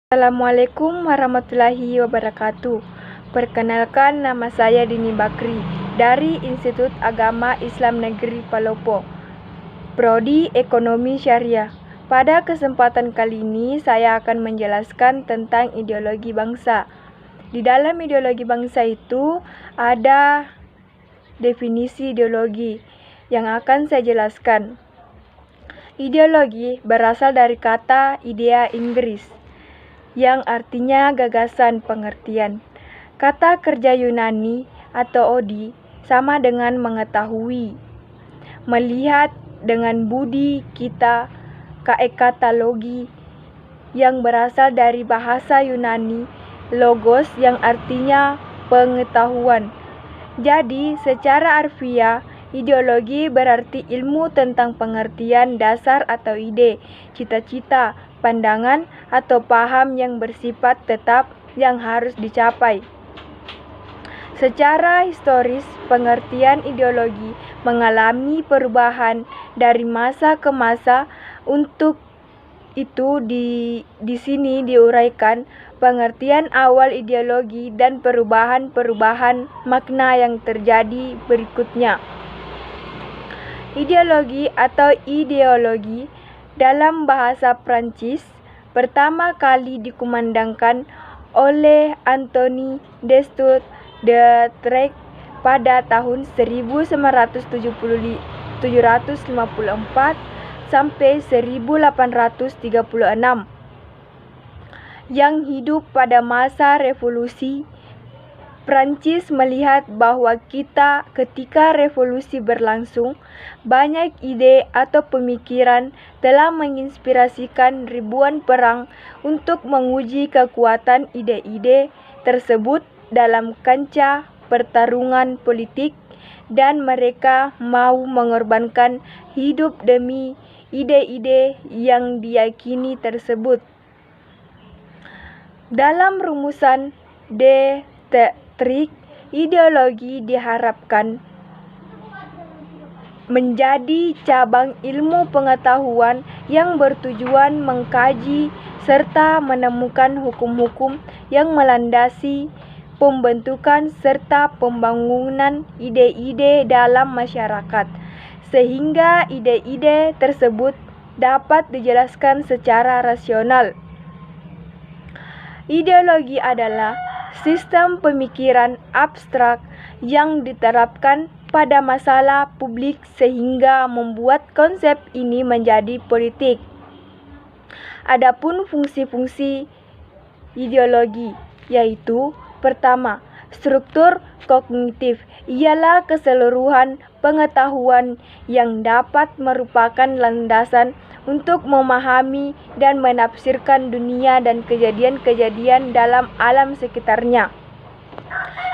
Assalamualaikum warahmatullahi wabarakatuh. Perkenalkan, nama saya Dini Bakri dari Institut Agama Islam Negeri Palopo, Prodi Ekonomi Syariah. Pada kesempatan kali ini saya akan menjelaskan tentang ideologi bangsa. Di dalam ideologi bangsa itu ada definisi ideologi yang akan saya jelaskan. Ideologi berasal dari kata idea Inggris yang artinya gagasan pengertian. Kata kerja Yunani atau odi sama dengan mengetahui, melihat dengan budi kita, kaekatalogi yang berasal dari bahasa Yunani logos yang artinya pengetahuan. Jadi secara harfiah, ideologi berarti ilmu tentang pengertian dasar atau ide, cita-cita, pandangan, atau paham yang bersifat tetap yang harus dicapai. Secara historis, pengertian ideologi mengalami perubahan dari masa ke masa. Untuk itu di sini diuraikan pengertian awal ideologi dan perubahan-perubahan makna yang terjadi berikutnya. Ideologi atau ideologi dalam bahasa Prancis pertama kali dikumandangkan oleh Anthony Destour de Trec pada tahun 1754 sampai 1836, yang hidup pada masa revolusi. Prancis melihat bahwa ketika revolusi berlangsung, banyak ide atau pemikiran telah menginspirasikan ribuan perang untuk menguji kekuatan ide-ide tersebut dalam kancah pertarungan politik, dan mereka mau mengorbankan hidup demi ide-ide yang diyakini tersebut. Dalam rumusan de Trec, ideologi diharapkan menjadi cabang ilmu pengetahuan yang bertujuan mengkaji serta menemukan hukum-hukum yang melandasi pembentukan serta pembangunan ide-ide dalam masyarakat, sehingga ide-ide tersebut dapat dijelaskan secara rasional. Ideologi adalah sistem pemikiran abstrak yang diterapkan pada masalah publik sehingga membuat konsep ini menjadi politik. Adapun fungsi-fungsi ideologi yaitu: pertama, struktur kognitif ialah keseluruhan pengetahuan yang dapat merupakan landasan untuk memahami dan menafsirkan dunia dan kejadian-kejadian dalam alam sekitarnya.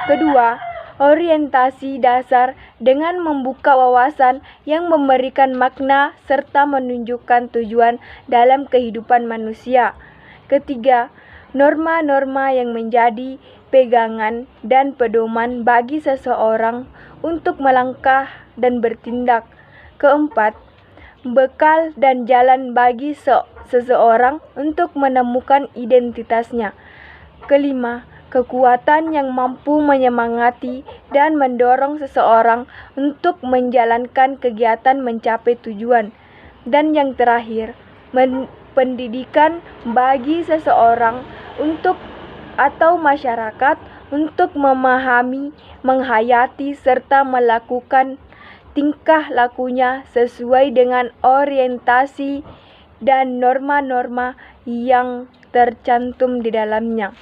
Kedua, orientasi dasar dengan membuka wawasan yang memberikan makna serta menunjukkan tujuan dalam kehidupan manusia. Ketiga, norma-norma yang menjadi pegangan dan pedoman bagi seseorang untuk melangkah dan bertindak. Keempat, bekal dan jalan bagi seseorang untuk menemukan identitasnya. Kelima, kekuatan yang mampu menyemangati dan mendorong seseorang untuk menjalankan kegiatan mencapai tujuan. Dan yang terakhir, pendidikan bagi seseorang atau masyarakat untuk memahami, menghayati, serta melakukan tingkah lakunya sesuai dengan orientasi dan norma-norma yang tercantum di dalamnya.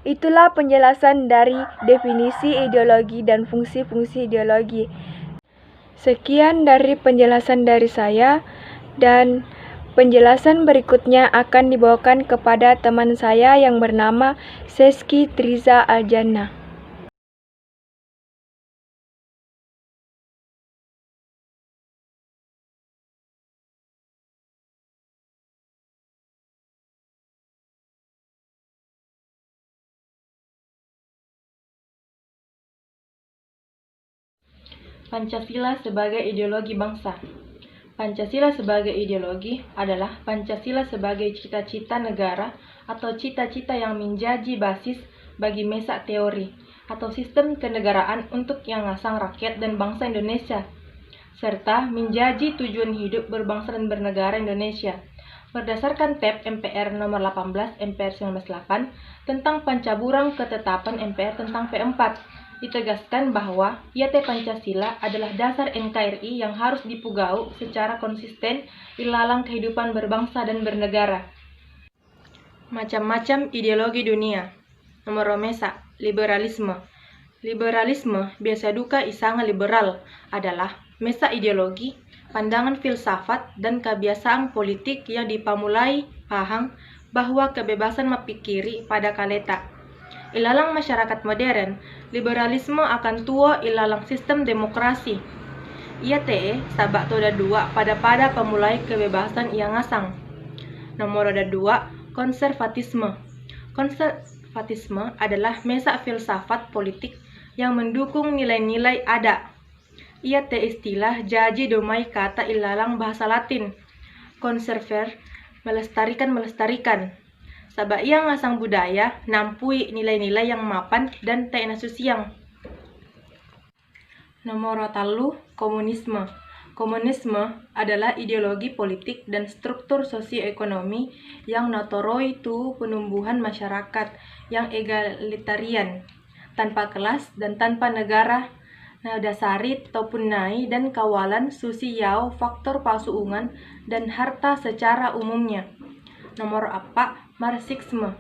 Itulah penjelasan dari definisi ideologi dan fungsi-fungsi ideologi. Sekian dari penjelasan dari saya, dan penjelasan berikutnya akan dibawakan kepada teman saya yang bernama Seski Triza Aljana. Pancasila sebagai ideologi bangsa. Pancasila sebagai ideologi adalah Pancasila sebagai cita-cita negara atau cita-cita yang menjadi basis bagi mesa teori atau sistem kenegaraan untuk yang ngasang rakyat dan bangsa Indonesia, serta menjadi tujuan hidup berbangsa dan bernegara Indonesia. Berdasarkan TEP MPR nomor 18 MPR 198 tentang pencaburan ketetapan MPR tentang P4, ditegaskan bahwa IAT Pancasila adalah dasar NKRI yang harus dipugau secara konsisten ilalang kehidupan berbangsa dan bernegara. Macam-macam ideologi dunia. Nomor mesa, liberalisme. Liberalisme, biasa duka isanga liberal, adalah mesa ideologi, pandangan filsafat, dan kebiasaan politik yang dipamulai paham bahwa kebebasan mapikiri pada kaleta. Ilalang masyarakat modern, liberalisme akan tua ilalang sistem demokrasi. Ia sabak toda dua pada pemulai kebebasan yang ngasang. Nomor 2, konservatisme. Konservatisme adalah mesa filsafat politik yang mendukung nilai-nilai ada. Ia istilah jaji domai kata ilalang bahasa Latin. Conserver, melestarikan. Sabab ia ngasang budaya, nampui nilai-nilai yang mapan dan tak nasusiang. Nomor 3, komunisme. Komunisme adalah ideologi politik dan struktur sosioekonomi yang natoroi tu penumbuhan masyarakat yang egalitarian, tanpa kelas dan tanpa negara, dasari ataupun nai dan kawalan sosial faktor pasuungan dan harta secara umumnya. Nomor 4, Marxisme.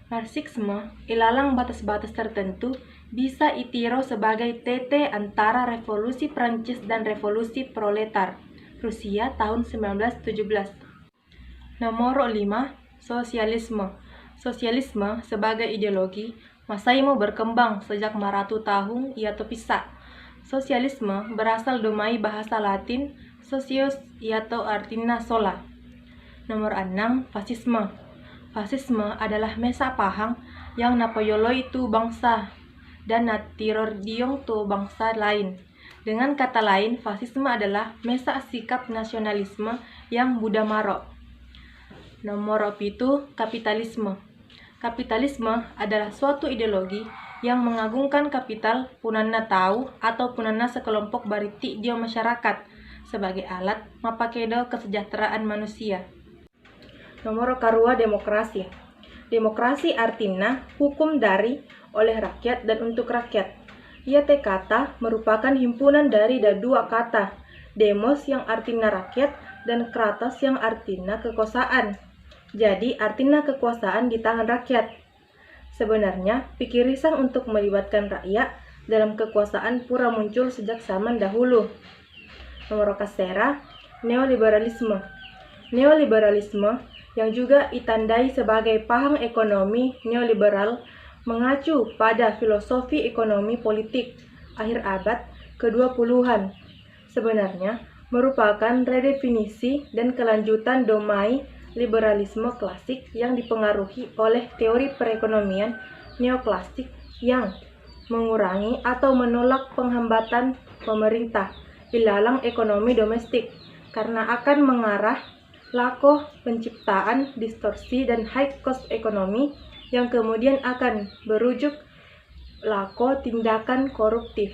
Marxisme ilalang batas-batas tertentu bisa itiro sebagai tete antara revolusi Prancis dan revolusi proletar Rusia tahun 1917. Nomor 5, sosialisme. Sosialisme sebagai ideologi masih mau berkembang sejak maratu tahun iaitu pisah. Sosialisme berasal domai bahasa Latin socios iaitu artinya sola. Nomor 6, fasisme. Fasisme adalah mesa pahang yang napayoloi itu bangsa dan natiror diong tu bangsa lain. Dengan kata lain, fasisme adalah mesa sikap nasionalisme yang buda marok. Nomor 7, kapitalisme. Kapitalisme adalah suatu ideologi yang mengagungkan kapital punana tahu atau punana sekelompok bariti di masyarakat sebagai alat mapakedo kesejahteraan manusia. Nomor 2, demokrasi. Demokrasi artinya hukum dari, oleh rakyat dan untuk rakyat. Ia kata merupakan himpunan dari dua kata, demos yang artinya rakyat dan kratos yang artinya kekuasaan. Jadi artinya kekuasaan di tangan rakyat. Sebenarnya pikirisan untuk melibatkan rakyat dalam kekuasaan pura muncul sejak zaman dahulu. Nomor kasera, neoliberalisme. Neoliberalisme yang juga ditandai sebagai paham ekonomi neoliberal mengacu pada filosofi ekonomi politik akhir abad ke-20-an. Sebenarnya merupakan redefinisi dan kelanjutan domai liberalisme klasik yang dipengaruhi oleh teori perekonomian neoklasik yang mengurangi atau menolak penghambatan pemerintah ilalang ekonomi domestik karena akan mengarah lakoh penciptaan distorsi dan high cost ekonomi yang kemudian akan berujuk lakoh tindakan koruptif.